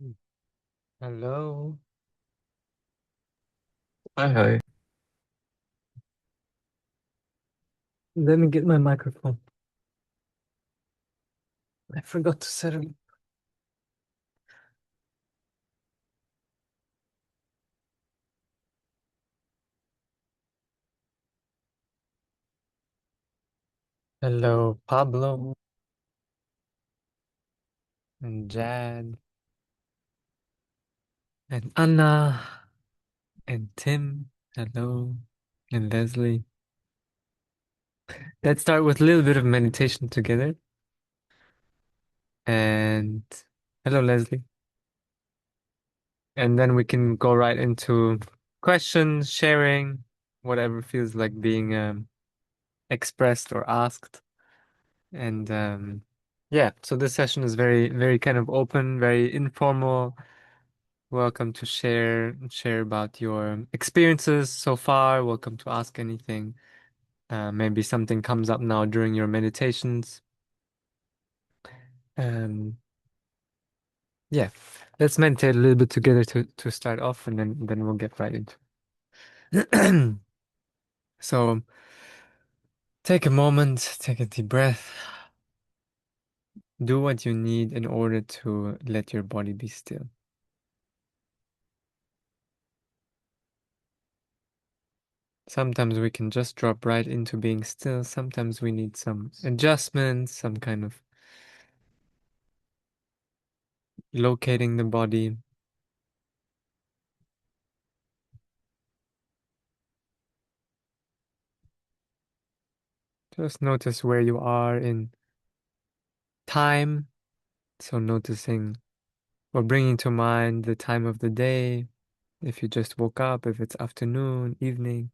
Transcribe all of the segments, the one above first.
Mm. Hello. Hi, hi. Let me get my microphone. I forgot to set it. Hello, Pablo and Jad and Anna and Tim. Hello, and Leslie. Let's start with a little bit of meditation together. And hello, Leslie. And then we can go right into questions, sharing, whatever feels like being expressed or asked. And yeah, so this session is very, very kind of open, very informal. Welcome to share about your experiences so far. Welcome to ask anything. Maybe something comes up now during your meditations. Um, yeah, let's meditate a little bit together to start off, and then we'll get right into it. So take a moment, take a deep breath. Do what you need in order to let your body be still. Sometimes we can just drop right into being still. Sometimes we need some adjustments, some kind of locating the body. Just notice where you are in time. So noticing or bringing to mind the time of the day. If you just woke up, if it's afternoon, evening,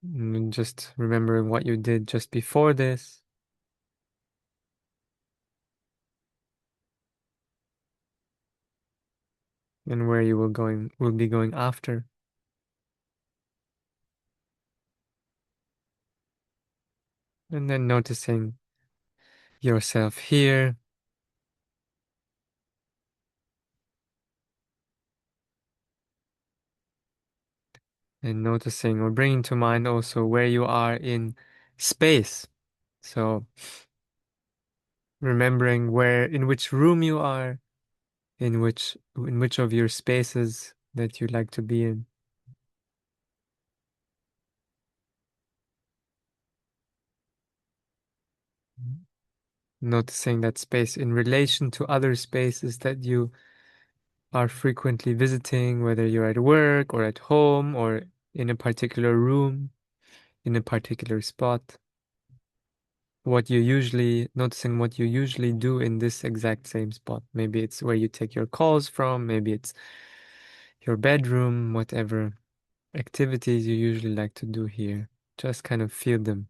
and just remembering what you did just before this and where you will be going after. And then noticing yourself here and noticing or bringing to mind also where you are in space. So remembering where, in which room you are, in which of your spaces that you like to be in. Noticing that space in relation to other spaces that you are frequently visiting, whether you're at work or at home or in a particular room, in a particular spot. Noticing what you usually do in this exact same spot. Maybe it's where you take your calls from, maybe it's your bedroom, whatever activities you usually like to do here. Just kind of feel them.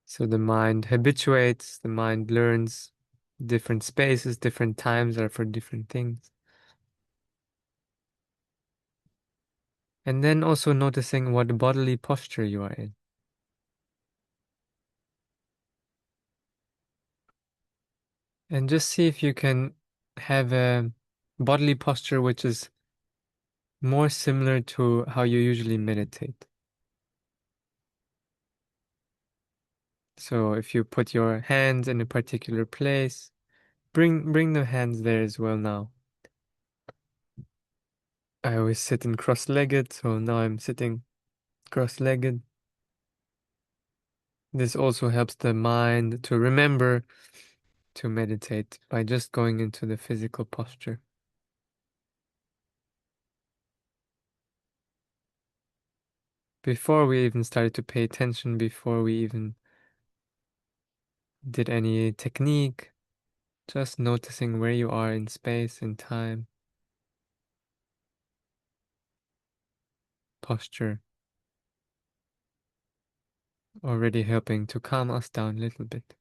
So the mind habituates, the mind learns different spaces, different times are for different things. And then also noticing what bodily posture you are in. And just see if you can have a bodily posture which is more similar to how you usually meditate. So if you put your hands in a particular place, bring the hands there as well now. I always sit in cross-legged, so now I'm sitting cross-legged. This also helps the mind to remember to meditate by just going into the physical posture. Before we even started to pay attention, before we even did any technique, just noticing where you are in space and time, posture, already helping to calm us down a little bit.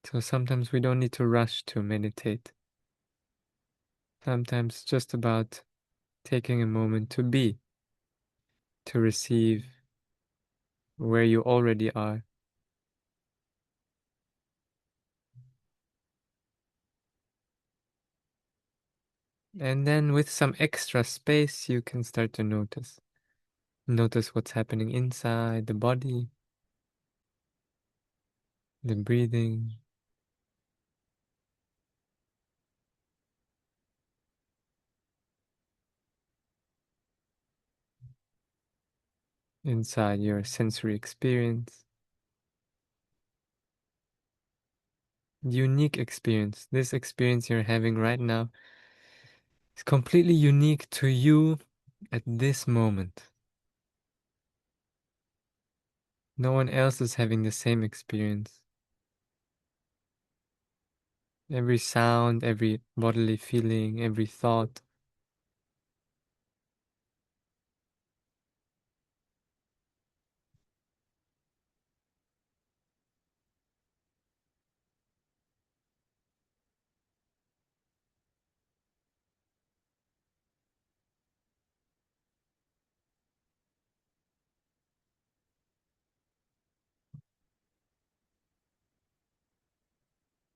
So sometimes we don't need to rush to meditate. Sometimes it's just about taking a moment to be, to receive where you already are. And then with some extra space, you can start to notice. Notice what's happening inside the body, the breathing. Inside your sensory experience. Unique experience. This experience you're having right now is completely unique to you at this moment. No one else is having the same experience. Every sound, every bodily feeling, every thought.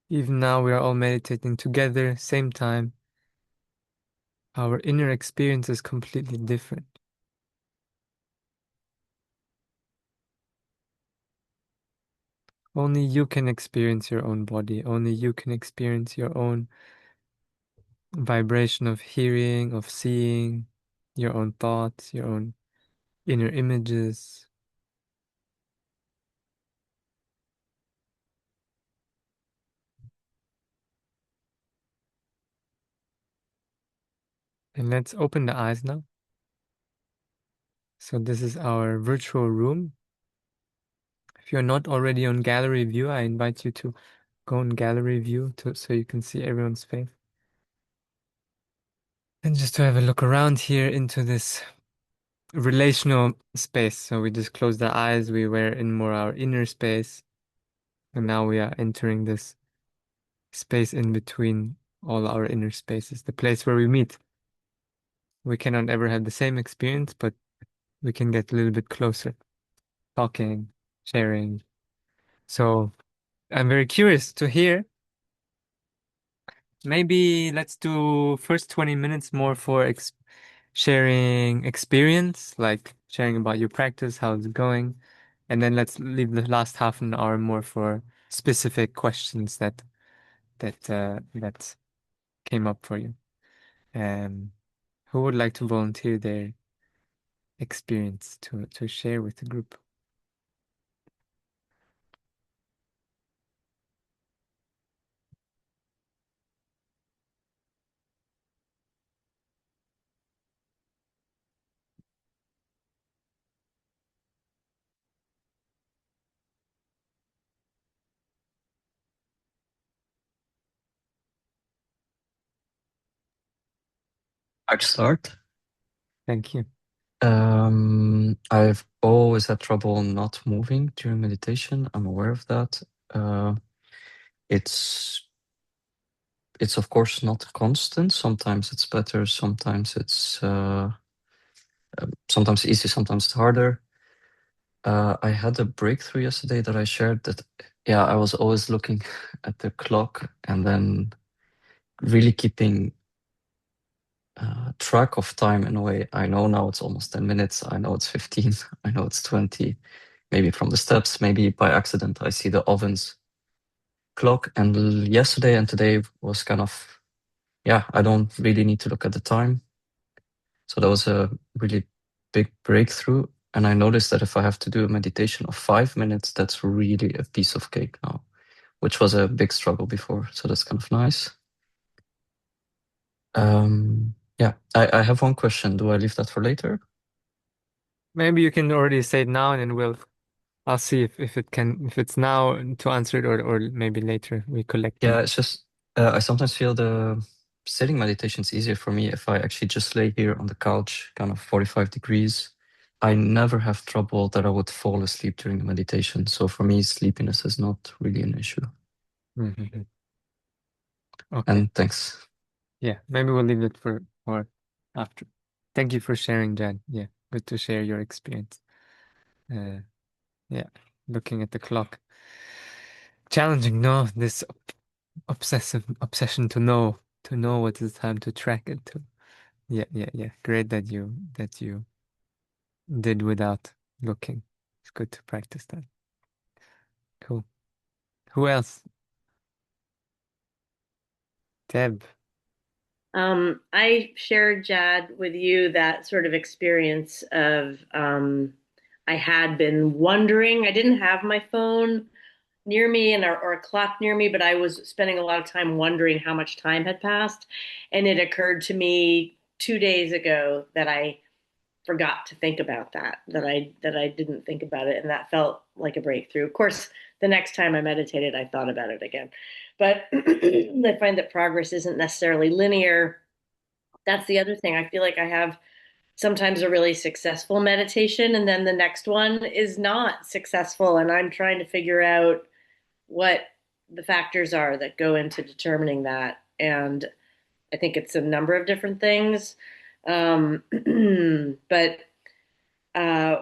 Even now we are all meditating together, same time. Our inner experience is completely different. Only you can experience your own body. Only you can experience your own vibration of hearing, of seeing, your own thoughts, your own inner images. And let's open the eyes now. So this is our virtual room. If you're not already on gallery view, I invite you to go on gallery view so you can see everyone's face. And just to have a look around here into this relational space. So we just closed the eyes, we were in more our inner space, and now we are entering this space in between all our inner spaces, the place where we meet. We cannot ever have the same experience, but we can get a little bit closer, talking, sharing. So I'm very curious to hear. Maybe let's do first 20 minutes more for sharing experience, like sharing about your practice, how it's going. And then let's leave the last half an hour more for specific questions that came up for you. Um, who would like to volunteer their experience to share with the group? I'd start. Thank you. I've always had trouble not moving during meditation. I'm aware of that. Uh, it's it's of course not constant. Sometimes it's better. Sometimes easy. Sometimes it's harder. I had a breakthrough yesterday that I shared. That yeah, I was always looking at the clock and then really keeping track of time in a way. I know now it's almost 10 minutes. I know it's 15. I know it's 20. Maybe from the steps, maybe by accident, I see the ovens clock. And yesterday and today was kind of, yeah, I don't really need to look at the time. So that was a really big breakthrough. And I noticed that if I have to do a meditation of 5 minutes, that's really a piece of cake now, which was a big struggle before. So that's kind of nice. Yeah, I have one question. Do I leave that for later? Maybe you can already say it now, and then I'll see if it's now to answer it, or maybe later we collect Yeah, them. it's just I sometimes feel the sitting meditation is easier for me if I actually just lay here on the couch, kind of 45 degrees. I never have trouble that I would fall asleep during the meditation. So for me, sleepiness is not really an issue. Mhm. Okay. And thanks. Yeah, maybe we'll leave it for after. Thank you for sharing, Jan. Yeah, good to share your experience. Uh, yeah, looking at the clock. Challenging, no, this obsessive obsession to know what is time to track it to. Yeah, yeah, yeah. Great that you did without looking. It's good to practice that. Cool. Who else? Deb. I shared, Jad, with you that sort of experience of I had been wondering. I didn't have my phone near me or a clock near me, but I was spending a lot of time wondering how much time had passed. And it occurred to me 2 days ago that I forgot to think about that I didn't think about it, and that felt like a breakthrough. Of course, the next time I meditated, I thought about it again. But I find that progress isn't necessarily linear. That's the other thing. I feel like I have sometimes a really successful meditation, and then the next one is not successful, and I'm trying to figure out what the factors are that go into determining that. And I think it's a number of different things. But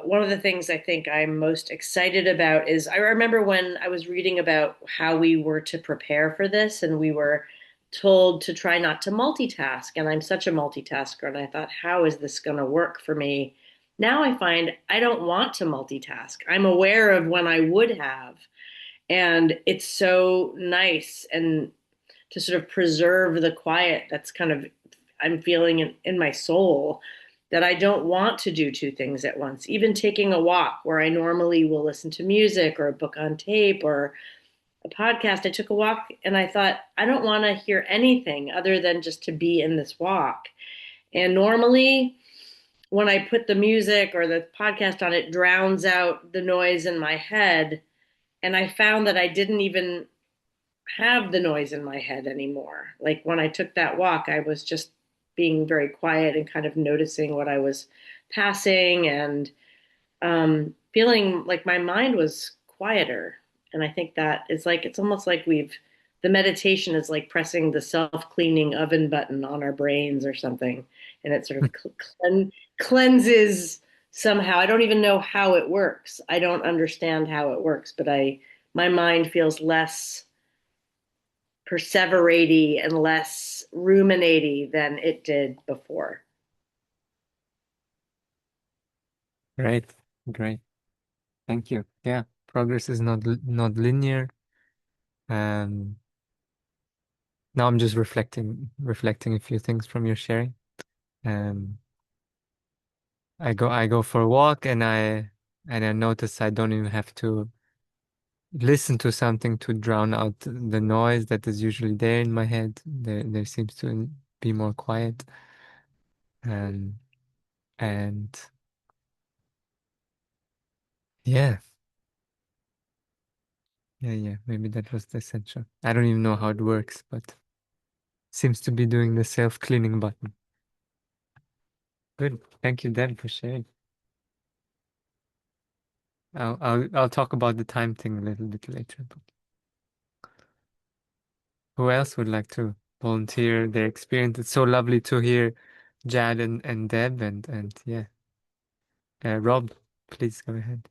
one of the things I think I'm most excited about is I remember when I was reading about how we were to prepare for this, and we were told to try not to multitask. And I'm such a multitasker, and I thought, how is this going to work for me? Now I find I don't want to multitask. I'm aware of when I would have, and it's so nice and to sort of preserve the quiet that's kind of I'm feeling in my soul, that I don't want to do two things at once. Even taking a walk where I normally will listen to music or a book on tape or a podcast, I took a walk and I thought, I don't want to hear anything other than just to be in this walk. And normally, when I put the music or the podcast on, it drowns out the noise in my head. And I found that I didn't even have the noise in my head anymore. Like when I took that walk, I was just being very quiet and kind of noticing what I was passing, and feeling like my mind was quieter. And I think that is like, it's almost like the meditation is like pressing the self cleaning oven button on our brains or something. And it sort of cleanses somehow. I don't even know how it works. I don't understand how it works, but my mind feels less perseverating and less ruminating than it did before. Great. Great. Thank you. Yeah. Progress is not linear. Um, now I'm just reflecting a few things from your sharing. Um, I go for a walk and I notice I don't even have to listen to something to drown out the noise that is usually there in my head. There seems to be more quiet. Um, and yeah, yeah. Maybe that was the essential. I don't even know how it works, but seems to be doing the self-cleaning button. Good. Thank you, Deb, for sharing. I'll talk about the time thing a little bit later. But who else would like to volunteer their experience? It's so lovely to hear Jad and Deb and yeah. Rob, please go ahead.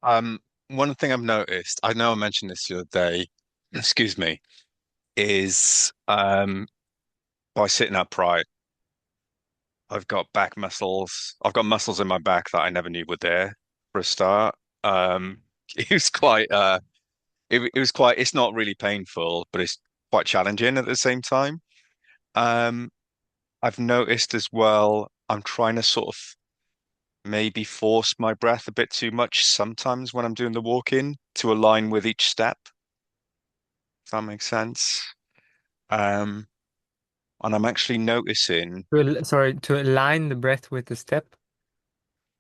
Um, One thing I've noticed, I know I mentioned this the other day, excuse me, is by sitting upright, I've got back muscles. I've got muscles in my back that I never knew were there for a start. Um, it was quite it was quite it's not really painful, but it's quite challenging at the same time. Um, I've noticed as well, I'm trying to sort of maybe force my breath a bit too much sometimes when I'm doing the walking to align with each step, if that makes sense. Um, and I'm actually noticing, Sorry, to align the breath with the step.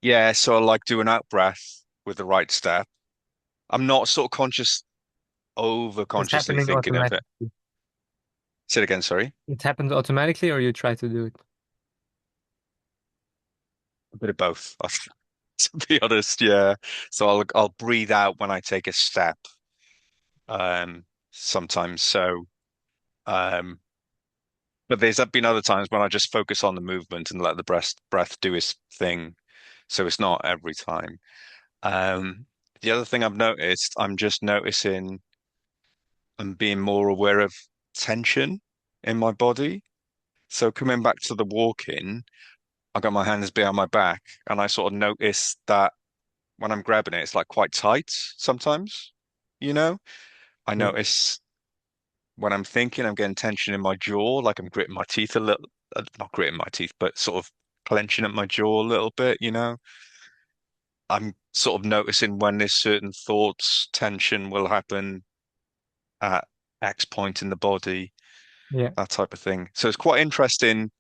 yeah, so I like do an out breath with the right step. I'm not sort of over It's consciously happening thinking of it. automatically. Say it again, sorry. It happens automatically, or you try to do it. A bit of both, to be honest, yeah. So I'll breathe out when I take a step, sometimes. So, um, but there's been other times when I just focus on the movement and let the breath do its thing. So it's not every time. Um, the other thing I've noticed, I'm just noticing and being more aware of tension in my body. So coming back to the walking, I got my hands behind my back and I sort of notice that when I'm grabbing it, it's like quite tight sometimes, you know? I Yeah. notice when I'm thinking, I'm getting tension in my jaw, like I'm gritting my teeth a little, not gritting my teeth, but sort of clenching at my jaw a little bit, you know? I'm sort of noticing when there's certain thoughts, tension will happen at X point in the body, Yeah. that type of thing. So it's quite interesting.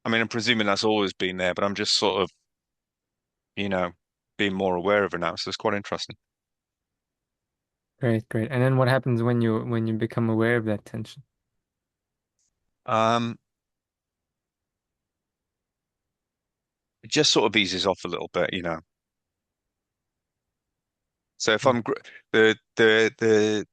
I mean, I'm presuming that's always been there, but I'm just sort of, you know, being more aware of it now. So it's quite interesting. Great, great. And then what happens when you become aware of that tension? Um, it just sort of eases off a little bit, you know. So if Mm. I'm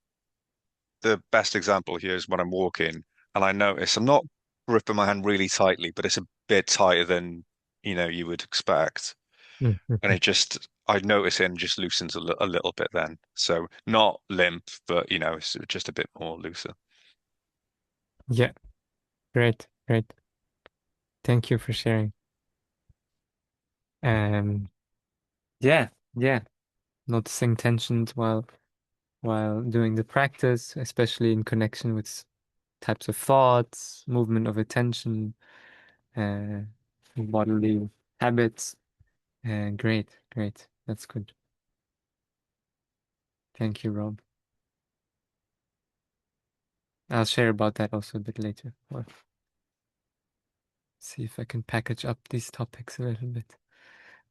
the best example here is when I'm walking and I notice I'm not gripping my hand really tightly, but it's a bit tighter than, you would expect. Mm, And mhm. I notice it and just loosens a little bit then. So not limp, but it's just a bit more looser. Yeah, great, great. Thank you for sharing. Um, yeah, yeah. Noticing tensions while doing the practice, especially in connection with types of thoughts, movement of attention, uh, bodily habits. Great, great. That's good. Thank you, Rob. I'll share about that also a bit later. Well, see if I can package up these topics a little bit.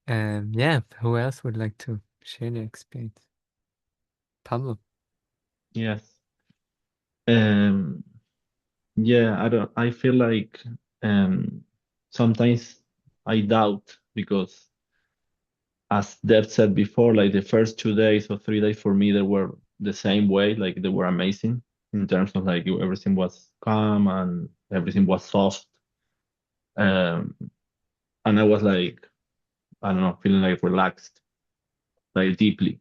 Yeah, who else would like to share their experience? Pablo. Yes. Um, yeah, I feel like um sometimes I doubt because as Dev said before, like the first 2 days or 3 days for me they were the same way, like they were amazing in terms of like everything was calm and everything was soft. Um, and I was like, I don't know, feeling like relaxed, like deeply.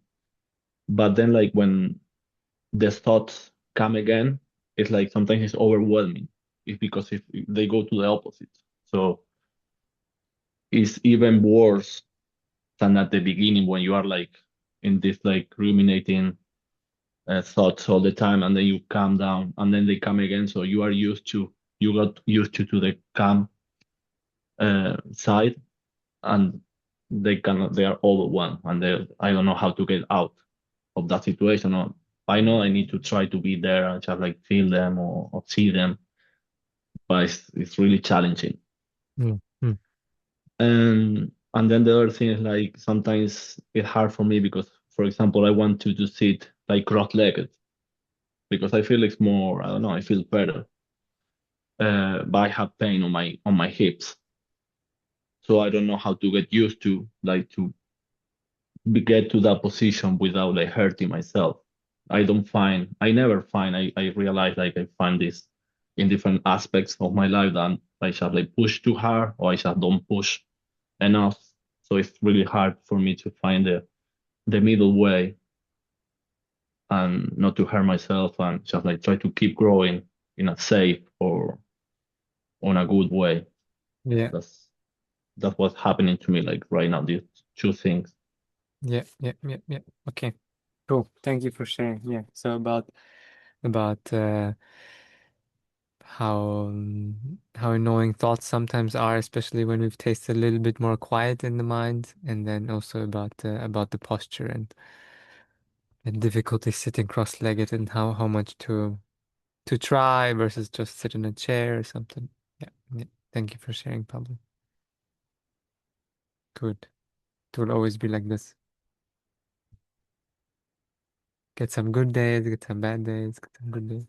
But then like when the thoughts come again, it's like sometimes it's overwhelming. It's because if they go to the opposite. So it's even worse than at the beginning when you are like in this like ruminating thoughts all the time, and then you calm down, and then they come again. So you got used to the calm side, and they are overwhelmed, and I don't know how to get out of that situation. Or I know I need to try to be there and just like feel them or see them, but it's really challenging. Mm, mm, And then the other thing is like sometimes it's hard for me because, for example, I want to sit like cross-legged because I feel it's more, I don't know, I feel better. But I have pain on my hips, so I don't know how to get used to like to get to that position without like hurting myself. I never find, I realize like I find this in different aspects of my life that I just like push too hard or I just don't push enough. So it's really hard for me to find the middle way and not to hurt myself and just like try to keep growing in a safe or on a good way. yeah, That's what's happening to me like right now, these two things. yeah, yeah, yeah, yeah. Okay, cool. Thank you for sharing. Yeah. So about how annoying thoughts sometimes are, especially when we've tasted a little bit more quiet in the mind, and then also about the posture and difficulty sitting cross-legged and how much to try versus just sit in a chair or something. Yeah, yeah. Thank you for sharing, Pablo. Good. It will always be like this. Get some good days, get some bad days, get some good days.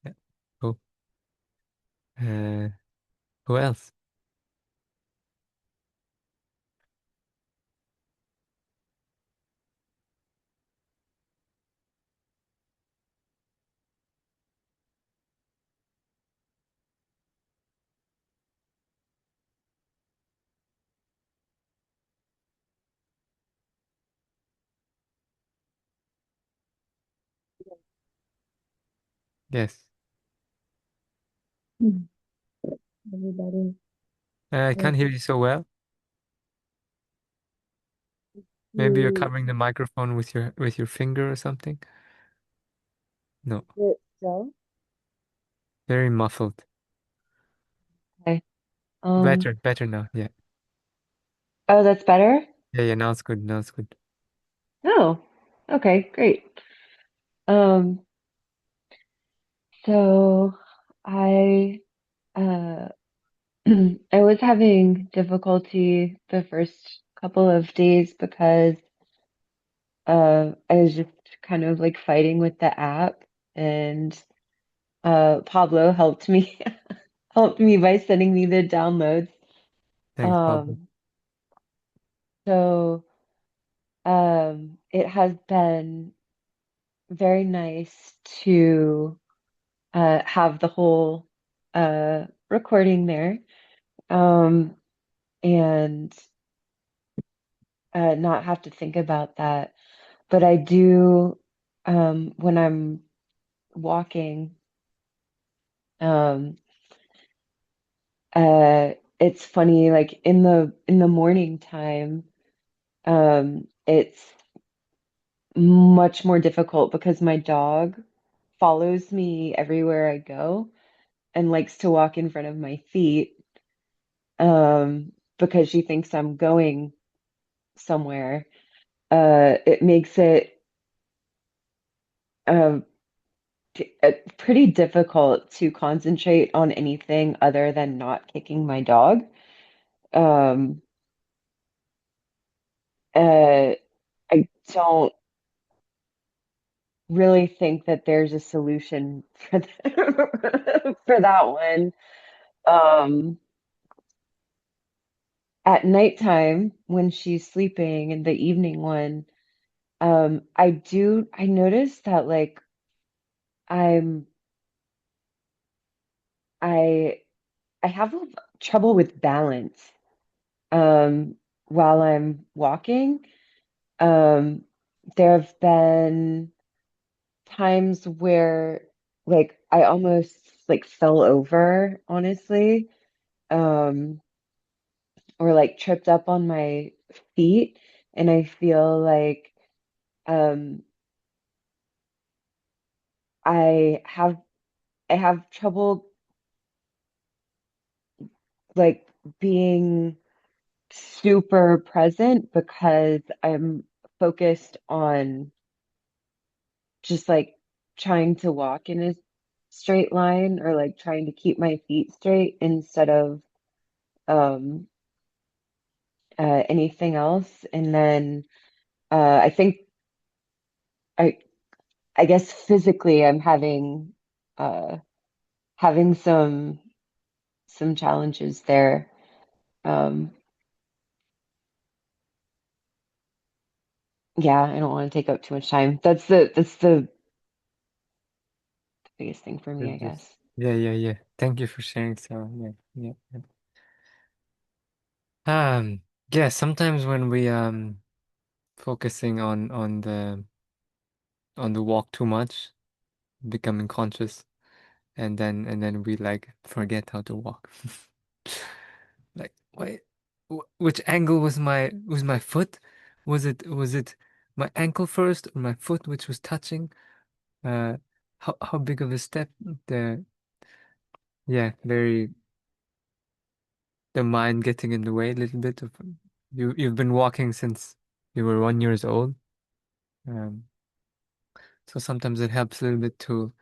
Yeah. Cool. Uh, who else? Yes. Hmm. Everybody. I can't hear you so well. Maybe you're You covering the microphone with your finger or something. No, sit still. very muffled. Okay. Better now. Yeah. Oh, that's better? Yeah, now it's good. Now it's good. Oh, okay, great. Um, so I uh I was having difficulty the first couple of days because I was just kind of like fighting with the app, and Pablo helped me helped me by sending me the downloads. Thanks, Pablo. Um, so it has been very nice to have the whole recording there, um, and not have to think about that. But I do, when I'm walking, um, it's funny, like in the morning time, it's much more difficult because my dog follows me everywhere I go and likes to walk in front of my feet, because she thinks I'm going somewhere. It makes it uh, pretty difficult to concentrate on anything other than not kicking my dog. Um, uh, I don't really think that there's a solution for for that one. Um, at nighttime, when she's sleeping, in the evening one, I notice that like I'm I I have trouble with balance um while I'm walking. Um, there have been times where like I almost like fell over, honestly, um, or like tripped up on my feet, and I feel like um I have I have trouble like being super present because I'm focused on just like trying to walk in a straight line, or like trying to keep my feet straight instead of um anything else. And then I think I I guess physically I'm uh having some challenges there. Um, yeah, I don't want to take up too much time. That's the biggest thing for me, I Just guess. yeah. Thank you for sharing, Sarah. Yeah. Yeah, sometimes when we focusing on the walk too much, becoming conscious, and then we like forget how to walk. Like, wait, which angle was my foot? Was it my ankle first or my foot which was touching? Uh, how big of a step? The yeah, very the mind getting in the way a little bit of you've been walking since you were 1 years old. Um, so sometimes it helps a little bit to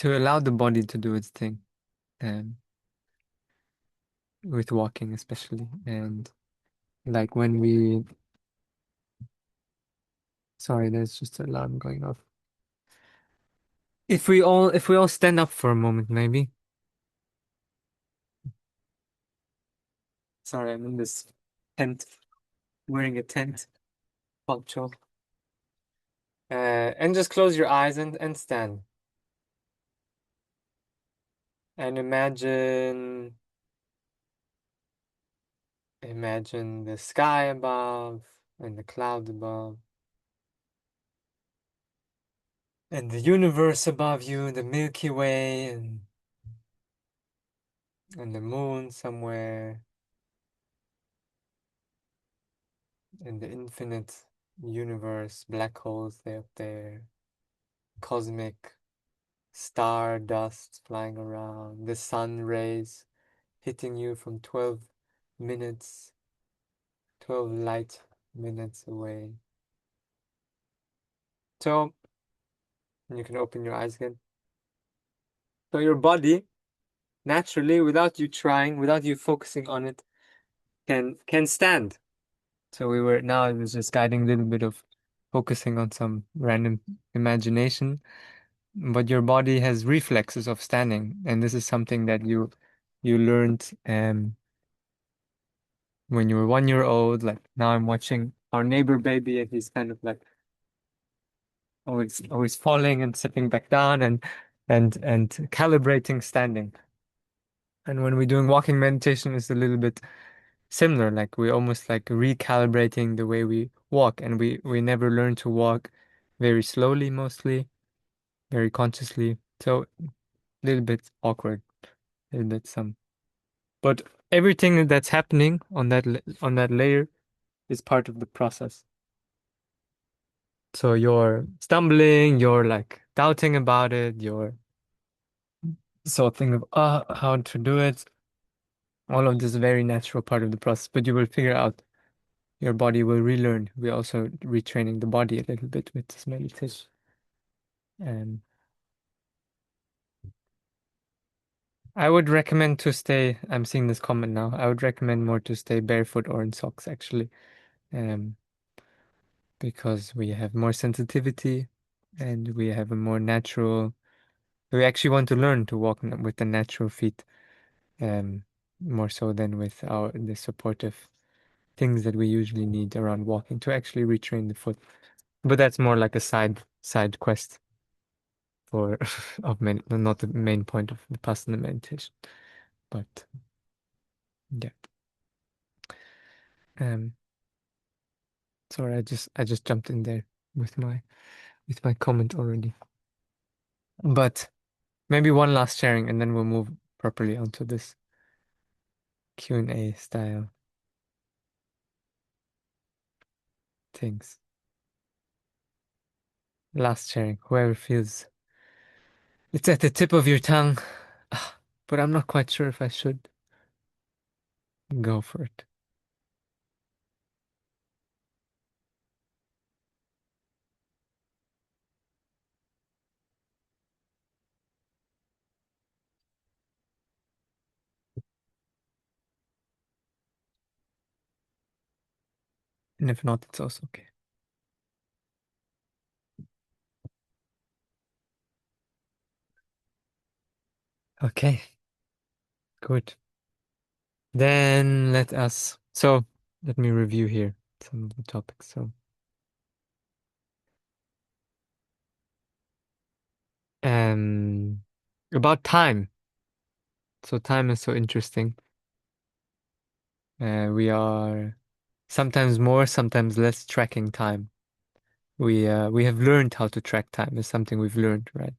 allow the body to do its thing, um, with walking especially. And like when we, sorry, there's just an alarm going off. If we all stand up for a moment, maybe. Sorry, I'm in this tent, wearing a tent poncho. And just close your eyes and stand. And imagine the sky above and the cloud above. and the universe above you, the Milky Way, and the moon somewhere, and the infinite universe, black holes they up there, cosmic star dust flying around, the sun rays hitting you from 12 minutes, 12 light minutes away. So you can open your eyes again. So your body naturally, without you trying, without you focusing on it, can stand. So now it was just guiding a little bit of focusing on some random imagination, but your body has reflexes of standing, and this is something that you learned when you were 1 year old. Like now I'm watching our neighbor baby, and he's kind of like always falling and sitting back down and calibrating standing. And when we're doing walking meditation, it's a little bit similar. Like we almost like recalibrating the way we walk, and we never learn to walk very slowly, mostly very consciously. So a little bit awkward, a little bit some. But everything that's happening on that layer is part of the process. So you're stumbling, you're like doubting about it, you're so thinking of how to do it. All of this is a very natural part of the process, but you will figure out. Your body will relearn. We're also retraining the body a little bit with this meditation. And I would recommend to stay, I'm seeing this comment now, I would recommend more to stay barefoot or in socks actually, um, because we have more sensitivity and we have a more natural, we actually want to learn to walk with the natural feet, um, more so than with the supportive things that we usually need around walking to actually retrain the foot. But that's more like a side quest for not the main point of Vipassana meditation. But yeah. Um sorry, I just jumped in there with my comment already. But maybe one last sharing and then we'll move properly onto this Q&A style things. Last sharing, whoever feels it's at the tip of your tongue, but I'm not quite sure if I should go for it. And if not, it's also okay. Okay, good. Then let me review here some of the topics. So, um, about time. So time is so interesting. We are sometimes more, sometimes less tracking time. We have learned how to track time. It's something we've learned, right?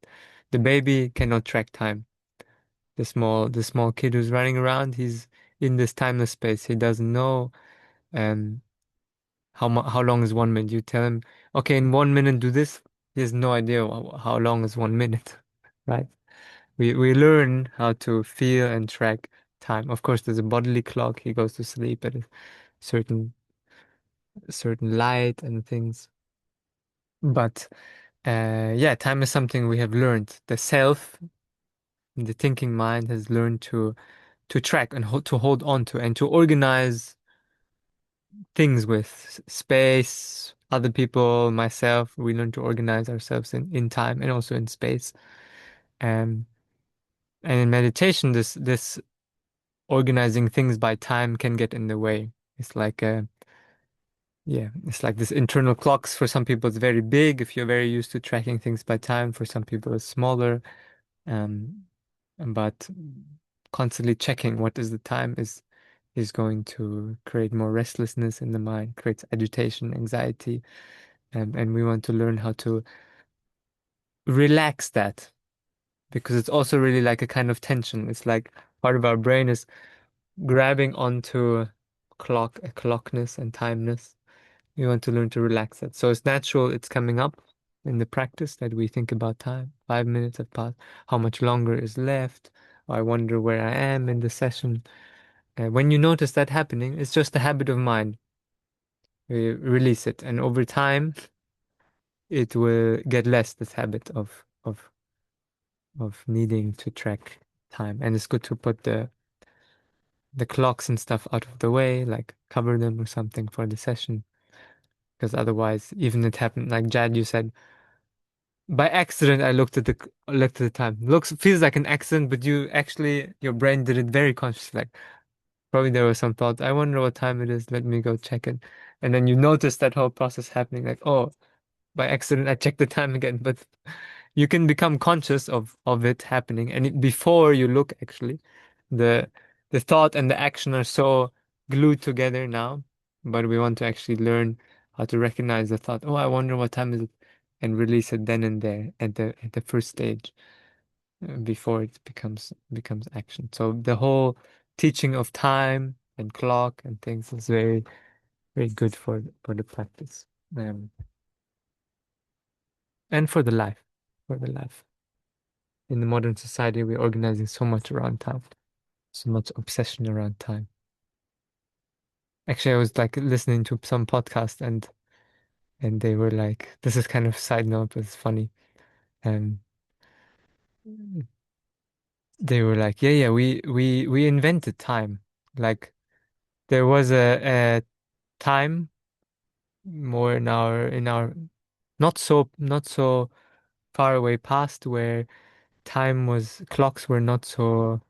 The baby cannot track time. The small kid who's running around, he's in this timeless space. He doesn't know um how long is 1 minute. You tell him, okay, in 1 minute do this. He has no idea how long is 1 minute, right? We learn how to feel and track time. Of course, there's a bodily clock. He goes to sleep at a certain certain light and things. But yeah, time is something we have learned. The self, the thinking mind has learned to track and to hold on to and to organize things with space, other people, myself. We learn to organize ourselves in time and also in space. Um, and in meditation, this organizing things by time can get in the way. It's like it's like this internal clocks. For some people, it's very big. If you're very used to tracking things by time, for some people, it's smaller. Um, but constantly checking what is the time is going to create more restlessness in the mind, creates agitation, anxiety, and we want to learn how to relax that, because it's also really like a kind of tension. It's like part of our brain is grabbing onto clockness and timeness. We want to learn to relax that. So it's natural, it's coming up in the practice that we think about time. 5 minutes have passed. How much longer is left? Or I wonder where I am in the session. When you notice that happening, it's just a habit of mind. We release it, and over time, it will get less, this habit of needing to track time. And it's good to put the clocks and stuff out of the way, like cover them or something for the session. Because otherwise, even it happened, like Jad, you said, by accident I looked at the time. Looks feels like an accident, but you actually your brain did it very consciously. Like probably there was some thought, I wonder what time it is, let me go check it. And then you notice that whole process happening, like, oh, by accident I checked the time again. But you can become conscious of it happening, and before you look, actually, the the thought and the action are so glued together now. But we want to actually learn how to recognize the thought. Oh, I wonder what time is it, and release it then and there at the first stage, before it becomes action. So the whole teaching of time and clock and things is very very good for the practice. And for the life. In the modern society, we're organizing so much around time, so much obsession around time. Actually, I was like listening to some podcast, and they were like, this is kind of a side note, but it's funny. Um, they were like, yeah, we invented time. Like there was a time more in our not so far away past where clocks were not so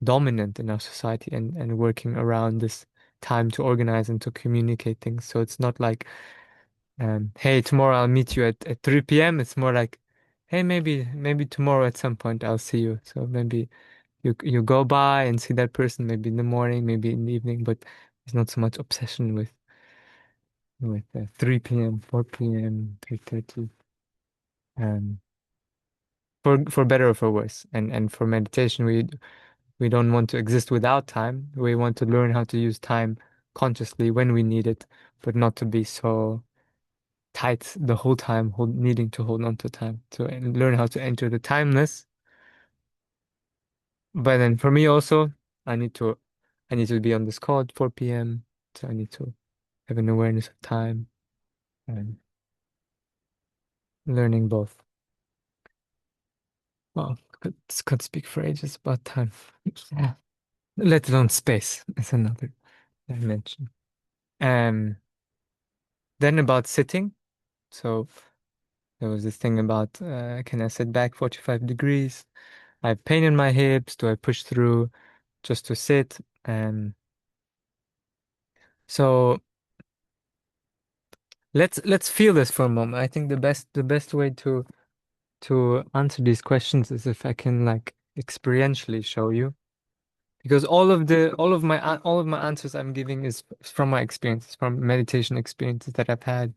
dominant in our society, and working around this time to organize and to communicate things. So it's not like, hey, tomorrow I'll meet you at 3 p.m. It's more like, hey, maybe tomorrow at some point I'll see you. So maybe you go by and see that person, maybe in the morning, maybe in the evening, but there's not so much obsession with 3 p.m., 4 p.m., 3:30. Um, for better or for worse. And for meditation, we don't want to exist without time. We want to learn how to use time consciously when we need it, but not to be so tight the whole time, needing to hold on to time. To learn how to enter the timeless. But then for me also, I need to I need to be on this call at 4 p.m. So I need to have an awareness of time and learning both. Well, could speak for ages about time. Yeah. Let alone space is another dimension. Um, then about sitting. So there was this thing about, can I sit back 45 degrees? I have pain in my hips. Do I push through just to sit? So let's feel this for a moment. I think the best way to answer these questions is if I can like experientially show you, because all of my answers I'm giving is from my experiences, from meditation experiences that I've had,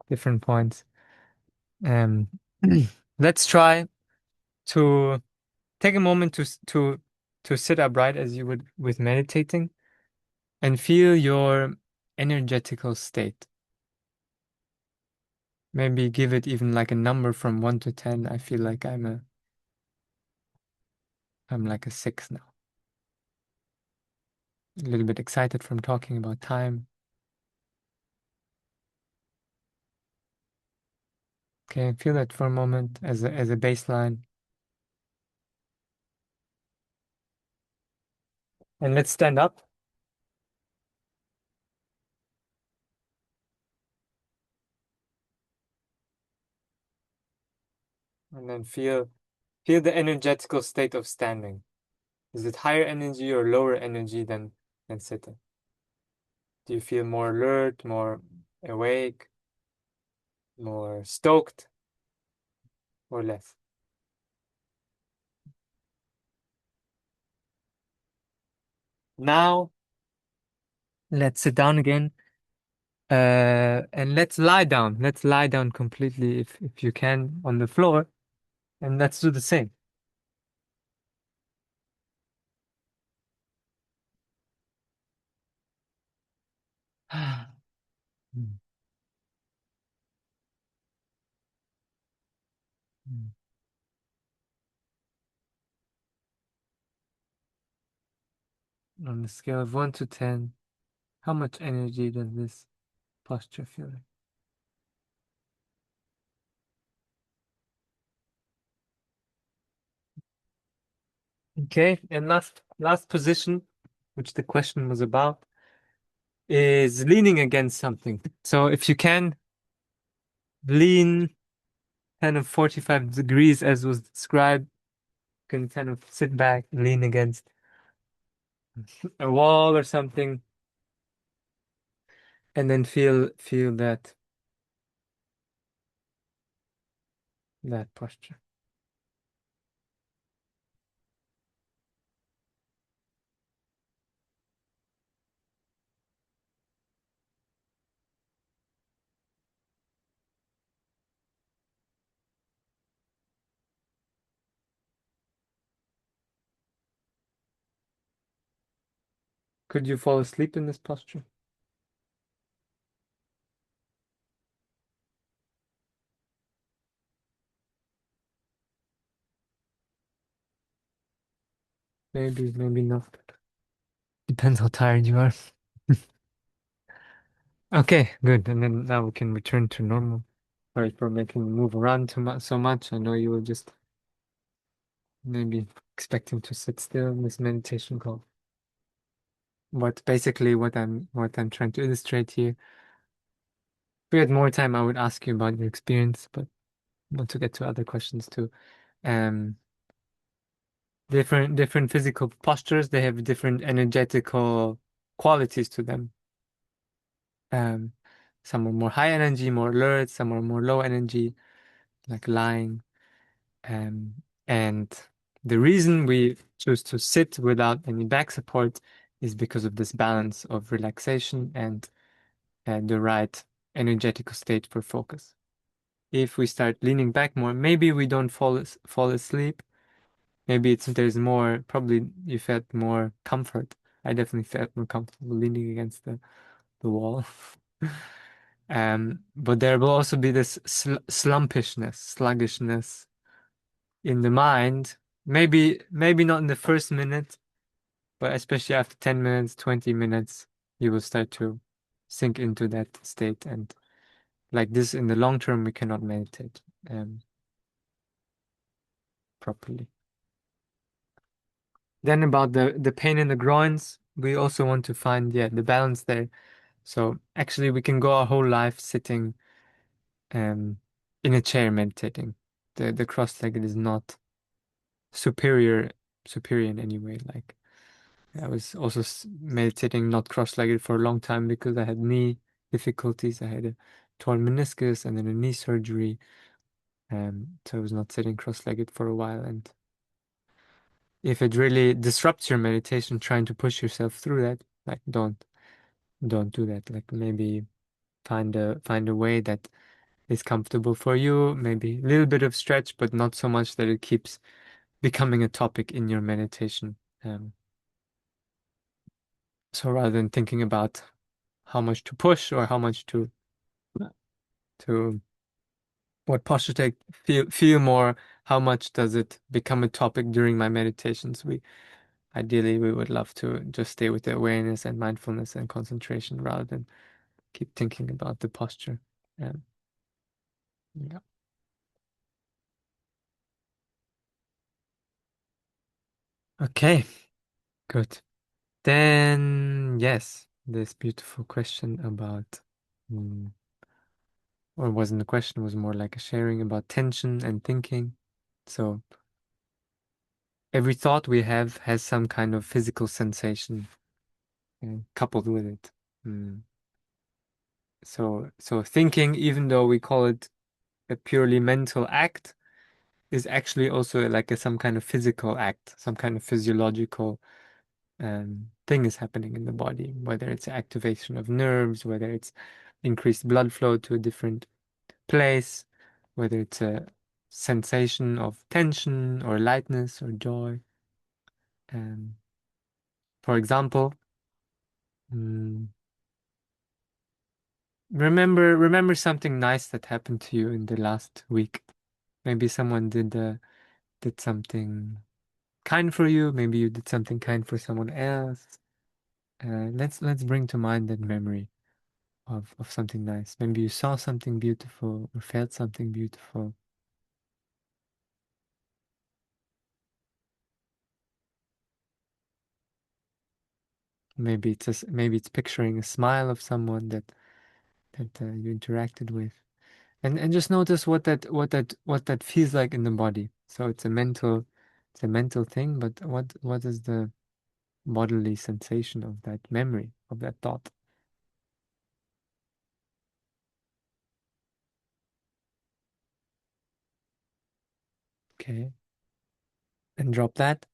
different points. Um, let's try to take a moment to sit upright as you would with meditating, and feel your energetical state. Maybe give it even like a number from 1 to 10. I feel like I'm like a 6 now. A little bit excited from talking about time. Okay, feel that for a moment as a baseline. And let's stand up and then feel the energetical state of standing. Is it higher energy or lower energy than sitting? Do you feel more alert, more awake, more stoked, or less? Now, let's sit down again. And let's lie down. Let's lie down completely if you can on the floor. And let's do the same. Mm. Mm. On a scale of 1 to 10, how much energy does this posture feel like? Okay, and last position, which the question was about, is leaning against something. So if you can lean kind of 45 degrees as was described, you can kind of sit back, lean against a wall or something, and then feel that posture. Could you fall asleep in this posture? Maybe, maybe not. Depends how tired you are. Okay, good. And then now we can return to normal. Sorry for making you move around so much. I know you were just maybe expecting to sit still in this meditation call. But basically what I'm trying to illustrate here. If we had more time, I would ask you about your experience, but I want to get to other questions too. Um, different physical postures, they have different energetical qualities to them. Some are more high energy, more alert, some are more low energy, like lying. Um, and the reason we choose to sit without any back support is because of this balance of relaxation and the right energetical state for focus. If we start leaning back more, maybe we don't fall asleep. Maybe there's more, probably you felt more comfort. I definitely felt more comfortable leaning against the wall. But there will also be this slumpishness, sluggishness in the mind. Maybe not in the first minute, but especially after 10 minutes, 20 minutes, you will start to sink into that state. And like this, in the long term, we cannot meditate properly. Then about the pain in the groins, we also want to find, the balance there. So actually, we can go our whole life sitting in a chair meditating. The cross-legged is not superior in any way. Like I was also meditating not cross-legged for a long time because I had knee difficulties. I had a torn meniscus and then a knee surgery. So I was not sitting cross-legged for a while. And if it really disrupts your meditation, trying to push yourself through that, like don't do that. Like maybe find a way that is comfortable for you. Maybe a little bit of stretch, but not so much that it keeps becoming a topic in your meditation. So rather than thinking about how much to push or how much to what posture take, feel more how much does it become a topic during my meditations. We would love to just stay with the awareness and mindfulness and concentration rather than keep thinking about the posture. Yeah. Okay, good. Then yes, this beautiful question about or it wasn't a question, it was more like a sharing about tension and thinking. So every thought we have has some kind of physical sensation coupled with it. Mm. So thinking, even though we call it a purely mental act, is actually also like some kind of physical act, some kind of physiological thing is happening in the body, whether it's activation of nerves, whether it's increased blood flow to a different place, whether it's sensation of tension or lightness or joy. For example, mm, remember something nice that happened to you in the last week. Maybe someone did something kind for you. Maybe you did something kind for someone else. Let's bring to mind that memory of something nice. Maybe you saw something beautiful or felt something beautiful. Maybe it's picturing a smile of someone that you interacted with, and just notice what that feels like in the body. So it's a mental thing, but what is the bodily sensation of that memory, of that thought? Okay, and drop that,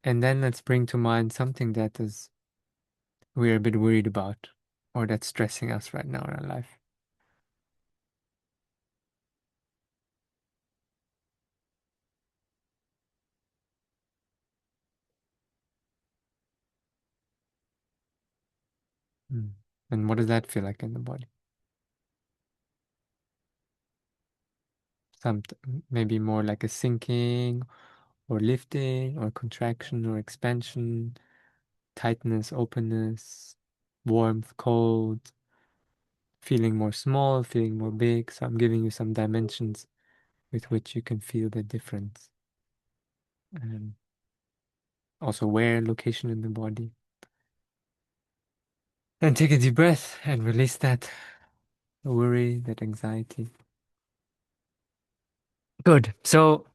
and then let's bring to mind something that is we're a bit worried about, or that's stressing us right now in our life. Mm. And what does that feel like in the body? Some maybe more like a sinking or lifting or contraction or expansion, tightness, openness, warmth, cold, feeling more small, feeling more big. So I'm giving you some dimensions with which you can feel the difference. And also where, location in the body. And take a deep breath and release that worry, that anxiety. Good. So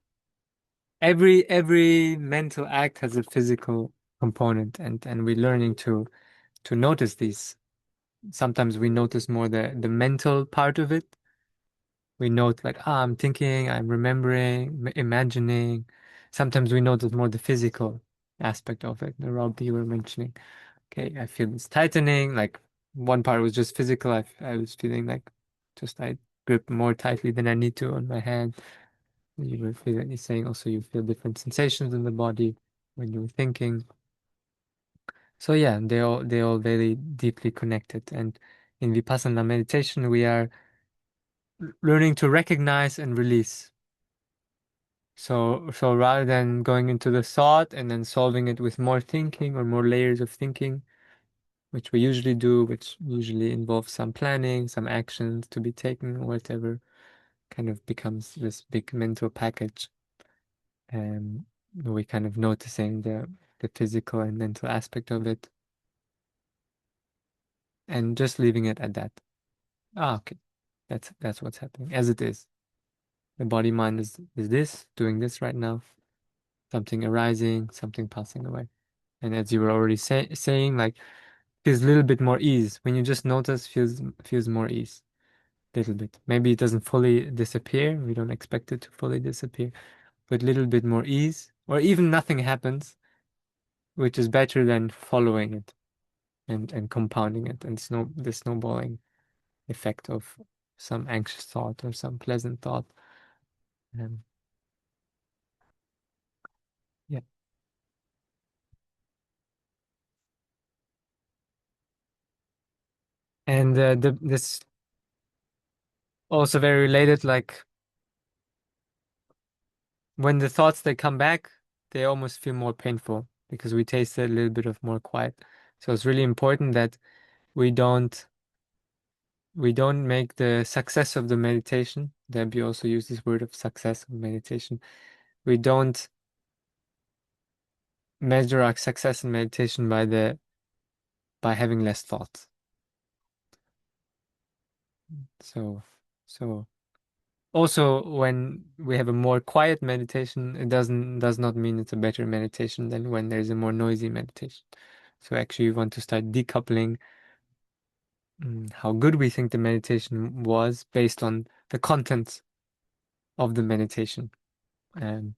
every mental act has a physical component, and we're learning to notice these. Sometimes we notice more the mental part of it. We note like, I'm thinking, I'm remembering, imagining. Sometimes we notice more the physical aspect of it. The Rob you were mentioning. Okay, I feel this tightening. Like one part was just physical. I was feeling like just I grip more tightly than I need to on my hand. You were feeling, you're saying also you feel different sensations in the body when you're thinking. So yeah, they all very deeply connected. And in Vipassana meditation, we are learning to recognize and release. So rather than going into the thought and then solving it with more thinking or more layers of thinking, which we usually do, which usually involves some planning, some actions to be taken, or whatever, kind of becomes this big mental package. And we kind of noticing the physical and mental aspect of it and just leaving it at that. Okay. That's what's happening as it is. The body mind is this, doing this right now, something arising, something passing away. And as you were already saying, like feels a little bit more ease. When you just notice, feels more ease. Little bit. Maybe it doesn't fully disappear. We don't expect it to fully disappear, but a little bit more ease, or even nothing happens, which is better than following it and compounding it and the snowballing effect of some anxious thought or some pleasant thought. Um, yeah. And this also very related, like when the thoughts they come back, they almost feel more painful because we taste a little bit of more quiet. So it's really important that we don't we don't make the success of the meditation. Debbie also used this word of success of meditation. We don't measure our success in meditation by having less thoughts. So also when we have a more quiet meditation, it does not mean it's a better meditation than when there's a more noisy meditation. So actually, you want to start decoupling how good we think the meditation was based on the contents of the meditation. And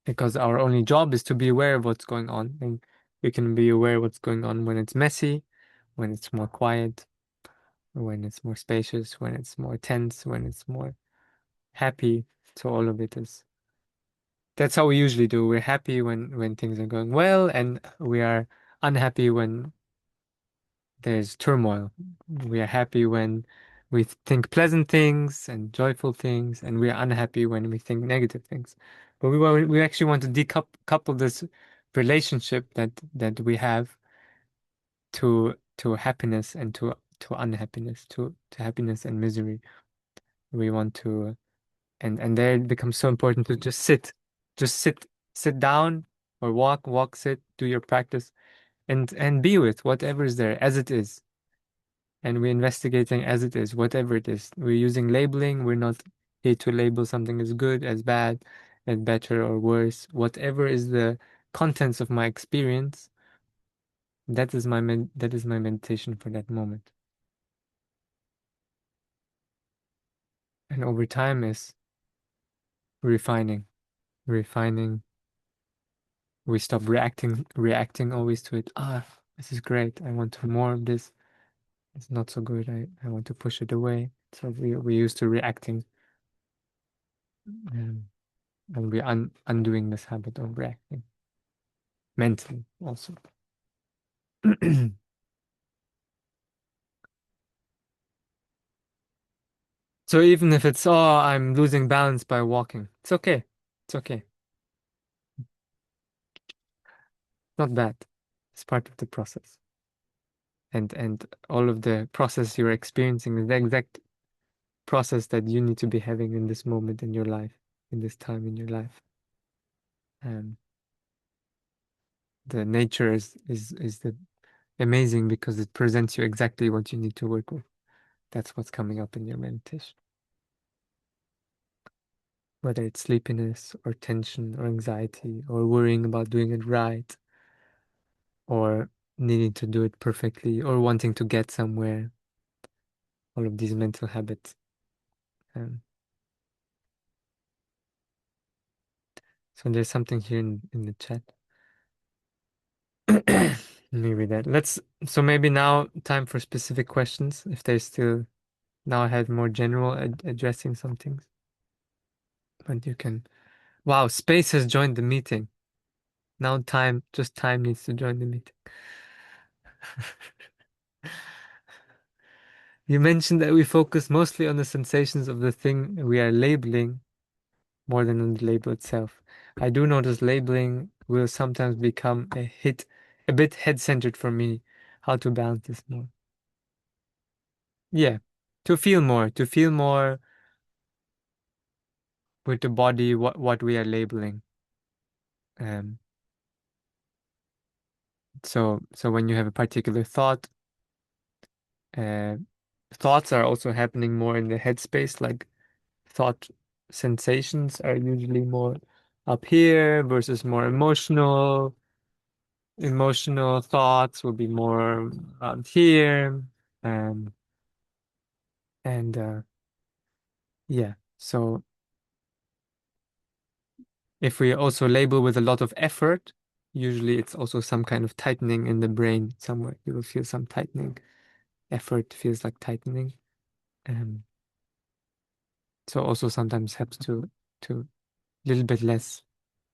because our only job is to be aware of what's going on, and we can be aware of what's going on when it's messy, when it's more quiet, when it's more spacious, when it's more tense, when it's more happy. So all of it is. That's how we usually do. We're happy when things are going well, and we are unhappy when there's turmoil. We are happy when we think pleasant things and joyful things, and we are unhappy when we think negative things. But we actually want to decouple this relationship that we have to happiness and to unhappiness, to happiness and misery. We want to, and there it becomes so important to just sit down or walk, sit, do your practice, and be with whatever is there as it is. And we're investigating as it is, whatever it is. We're using labeling. We're not here to label something as good, as bad, as better or worse. Whatever is the contents of my experience, that is my meditation for that moment. And over time is refining, refining. We stop reacting always to it. Ah, this is great. I want more of this. It's not so good. I want to push it away. So we used to reacting, and we're undoing this habit of reacting mentally also. So even if it's, oh, I'm losing balance by walking, it's okay. It's okay. Not bad. It's part of the process. And all of the process you're experiencing is the exact process that you need to be having in this moment in your life, in this time in your life. The nature is the amazing because it presents you exactly what you need to work with. That's what's coming up in your meditation. Whether it's sleepiness or tension or anxiety or worrying about doing it right or needing to do it perfectly or wanting to get somewhere, all of these mental habits. So there's something here in the chat. Maybe that. So maybe now time for specific questions. If there's still, now I had more general addressing some things. But you can, wow, Space has joined the meeting. Now time needs to join the meeting. You mentioned that we focus mostly on the sensations of the thing we are labeling more than on the label itself. I do notice labeling will sometimes become a bit head-centered for me. How to balance this more? Yeah, to feel more with the body, what we are labeling. Um, so when you have a particular thought, uh, thoughts are also happening more in the headspace, like thought sensations are usually more up here versus more emotional. Emotional thoughts will be more around here. Um, and yeah, so if we also label with a lot of effort, usually it's also some kind of tightening in the brain somewhere. You will feel some tightening. Effort feels like tightening. Um, so also sometimes helps to little bit less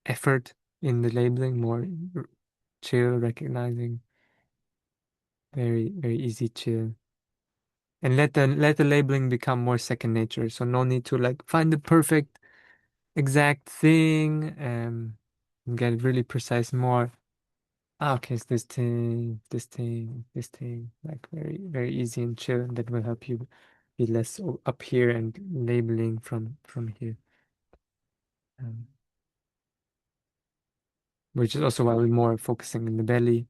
effort in the labeling, more chill, recognizing, very, very easy chill. And let the labeling become more second nature. So no need to like find the perfect exact thing, get really precise more. Ah, okay, it's this thing, like very, very easy and chill, and that will help you be less up here and labeling from here. Which is also why we're more focusing in the belly,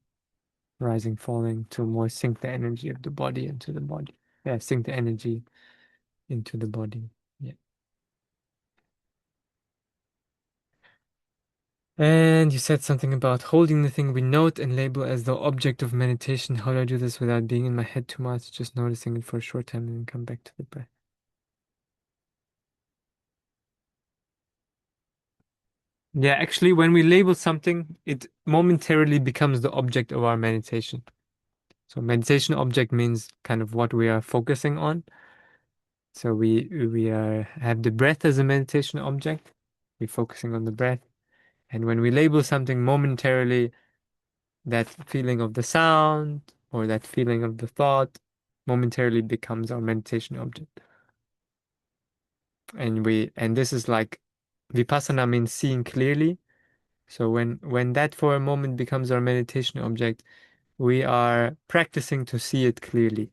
rising, falling, to more sync the energy of the body into the body. Yeah, sync the energy into the body. Yeah. And you said something about holding the thing we note and label as the object of meditation. How do I do this without being in my head too much? Just noticing it for a short time and then come back to the breath. Yeah, actually, when we label something, it momentarily becomes the object of our meditation. So meditation object means kind of what we are focusing on. So we have the breath as a meditation object. We're focusing on the breath. And when we label something momentarily, that feeling of the sound or that feeling of the thought momentarily becomes our meditation object. And this is like Vipassana means seeing clearly. So when that for a moment becomes our meditation object, we are practicing to see it clearly,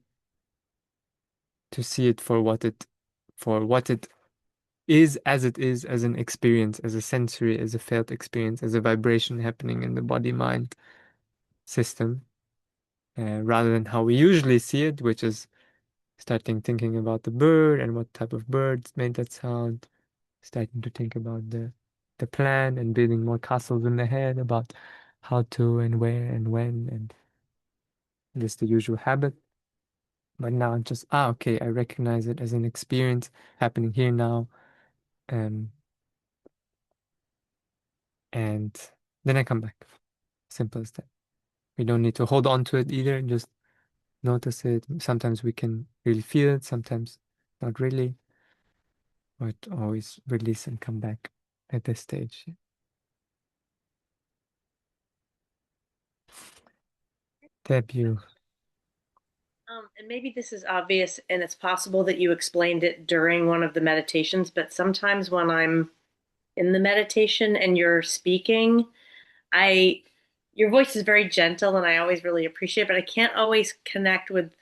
to see it for what it is, as it is, as an experience, as a sensory, as a felt experience, as a vibration happening in the body-mind system, rather than how we usually see it, which is starting thinking about the bird and what type of birds made that sound, starting to think about the plan and building more castles in the head about how to and where and when and just the usual habit. But now I'm just, okay, I recognize it as an experience happening here now. Um, and then I come back. Simple as that. We don't need to hold on to it either, just notice it. Sometimes we can really feel it, sometimes not really, but always release and come back at this stage. Debut. And maybe this is obvious, and it's possible that you explained it during one of the meditations, but sometimes when I'm in the meditation and you're speaking, I your voice is very gentle and I always really appreciate it, but I can't always connect with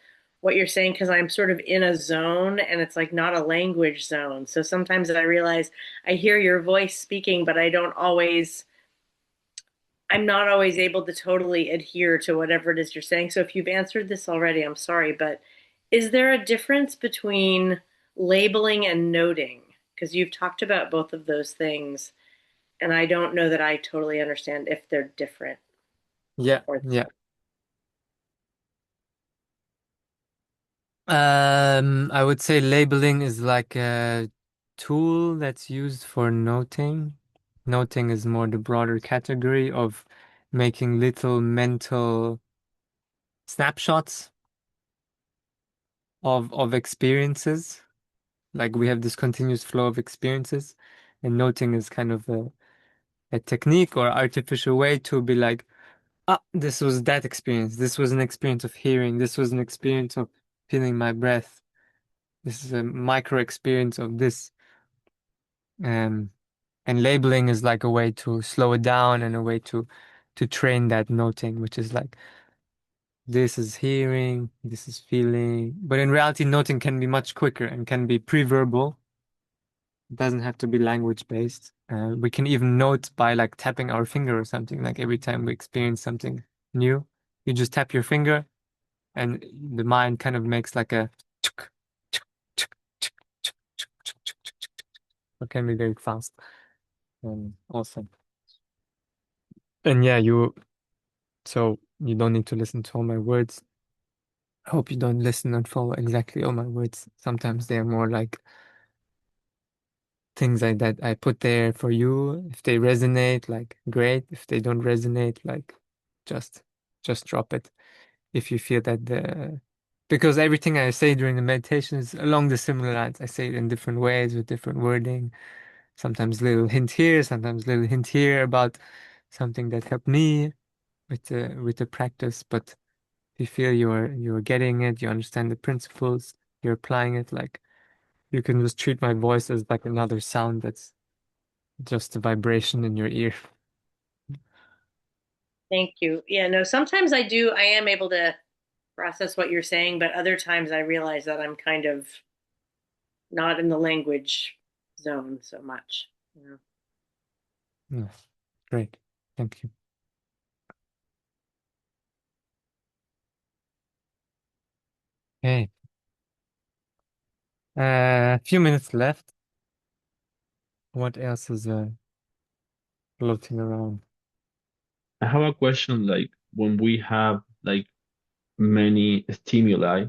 what you're saying because I'm sort of in a zone and it's like not a language zone. So sometimes I realize I hear your voice speaking, but I'm not always able to totally adhere to whatever it is you're saying. So if you've answered this already, I'm sorry, but is there a difference between labeling and noting? Because you've talked about both of those things, and I don't know that I totally understand if they're different Yeah, or yeah. I would say labeling is like a tool that's used for noting. Noting is more the broader category of making little mental snapshots of experiences. Like we have this continuous flow of experiences, and noting is kind of a technique or artificial way to be like, this was that experience. This was an experience of hearing. This was an experience of feeling my breath. This is a micro experience of this. Um, and labeling is like a way to slow it down and a way to train that noting, which is like this is hearing, this is feeling. But in reality, noting can be much quicker and can be pre-verbal. It doesn't have to be language based. We can even note by like tapping our finger or something. Like every time we experience something new, you just tap your finger, and the mind kind of makes like a. It can be very fast. Awesome. And yeah, so you don't need to listen to all my words. I hope you don't listen and follow exactly all my words. Sometimes they are more like things that I put there for you. If they resonate, like great. If they don't resonate, like just just drop it. If you feel that because everything I say during the meditation is along the similar lines. I say it in different ways with different wording. Sometimes little hint here, sometimes little hint here about something that helped me with the practice. But if you feel you're getting it, you understand the principles, you're applying it, like you can just treat my voice as like another sound that's just a vibration in your ear. Thank you. Yeah, no, sometimes I am able to process what you're saying, but other times I realize that I'm kind of not in the language zone so much. You know? Yeah, great. Thank you. Hey, a few minutes left. What else is floating around? I have a question like when we have like many stimuli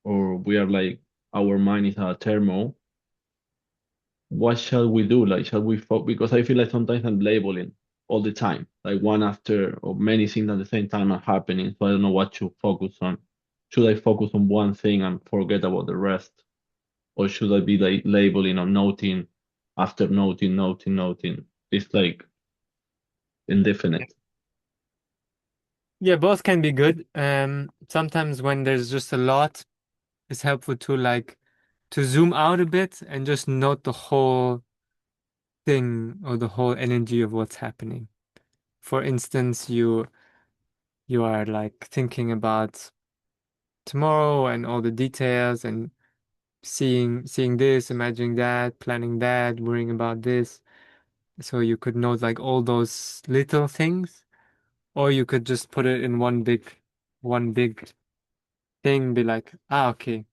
or we are like our mind is a thermo, what shall we do? Like shall we focus? Because I feel like sometimes I'm labeling all the time, like one after or many things at the same time are happening. So I don't know what to focus on. Should I focus on one thing and forget about the rest? or should I be like labeling or noting after noting? It's like indefinite. Yeah, both can be good. Sometimes when there's just a lot, it's helpful to like to zoom out a bit and just note the whole thing or the whole energy of what's happening. For instance, you are like thinking about tomorrow and all the details and seeing this, imagining that, planning that, worrying about this. So you could note like all those little things, or you could just put it in one big thing, be like, ah, okay,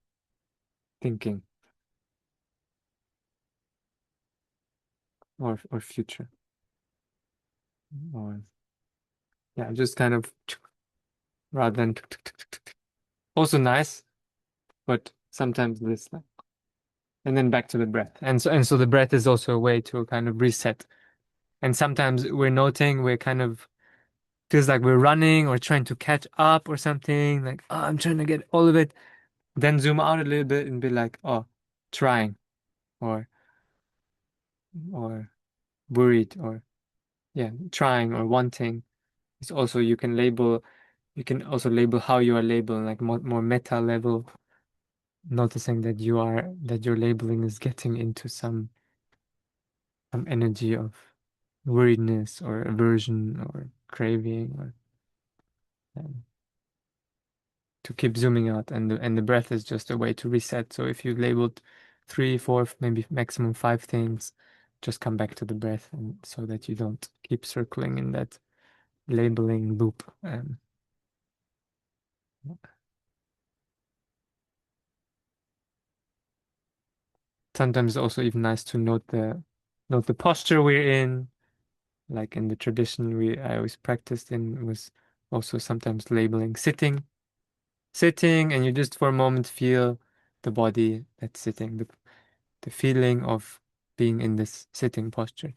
thinking or future. Or yeah, just kind of rather than also nice, but sometimes this like and then back to the breath. And so the breath is also a way to kind of reset. And sometimes we're noting we're kind of feels like we're running or trying to catch up or something, like, oh, I'm trying to get all of it. Then zoom out a little bit and be like, oh, trying or or worried or yeah, trying or wanting. It's also you can also label how you are labeling, like more meta level, noticing that your labeling is getting into some energy of worriedness or aversion or craving or um, to keep zooming out, and the breath is just a way to reset. So if you labeled three, four, maybe maximum five things, just come back to the breath, and so that you don't keep circling in that labeling loop. Sometimes it's also even nice to note the posture we're in. Like in the tradition I always practiced in was also sometimes labeling sitting, and you just for a moment feel the body that's sitting, the feeling of being in this sitting posture,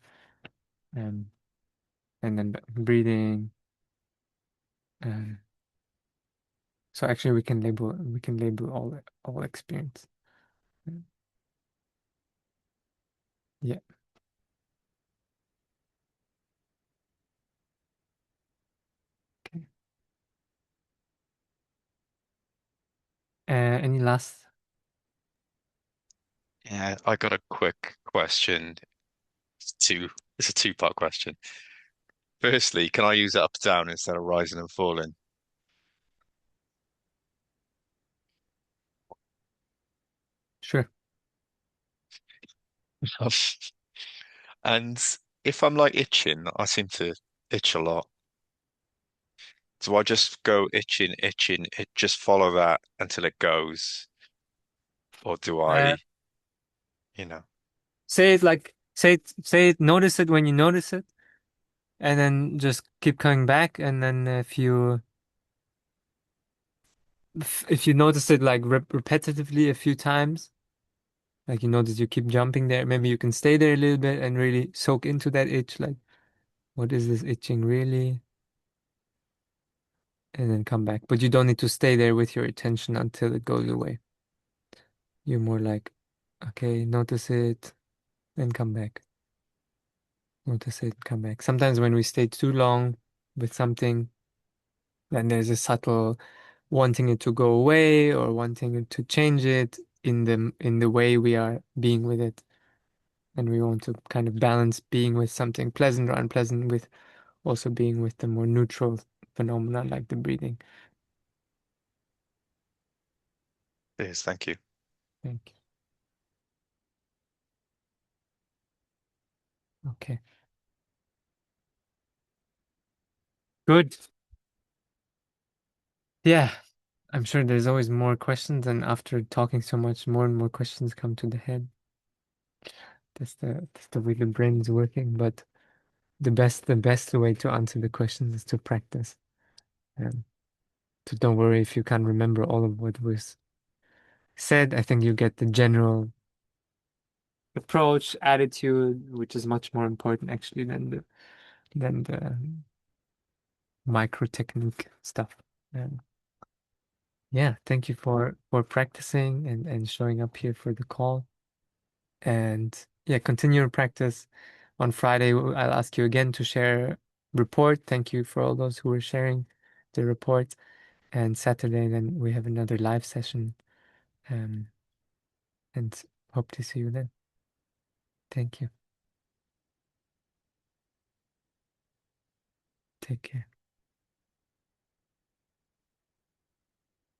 um, and then breathing. Uh, so actually, we can label all experience. Yeah. Okay. Any last? Yeah, I got a quick question. It's a two-part question. Firstly, can I use it up down instead of rising and falling? Sure. And if I'm like itching, I seem to itch a lot. Do I just go itching, it just follow that until it goes? Or do Uh, I, you know, say it. Notice it when you notice it, and then just keep coming back. And then if you notice it like repetitively a few times, like you notice you keep jumping there, maybe you can stay there a little bit and really soak into that itch. Like, what is this itching really? And then come back. But you don't need to stay there with your attention until it goes away. You're more like, okay, notice it, then come back. Notice it, come back. Sometimes when we stay too long with something, then there's a subtle wanting it to go away or wanting it to change it in the way we are being with it. And we want to kind of balance being with something pleasant or unpleasant with also being with the more neutral phenomena like the breathing. yes, thank you. Thank you. Okay. Good. Yeah. I'm sure there's always more questions, and after talking so much, more and more questions come to the head. That's the way the brain is working. But the best way to answer the questions is to practice. Um, so don't worry if you can't remember all of what was said. I think you get the general approach, attitude, which is much more important actually than the micro technique stuff. Um, yeah, thank you for practicing and showing up here for the call. And yeah, continue your practice. On Friday, I'll ask you again to share report. Thank you for all those who were sharing the report. And Saturday, then we have another live session. And hope to see you then. Thank you. Take care.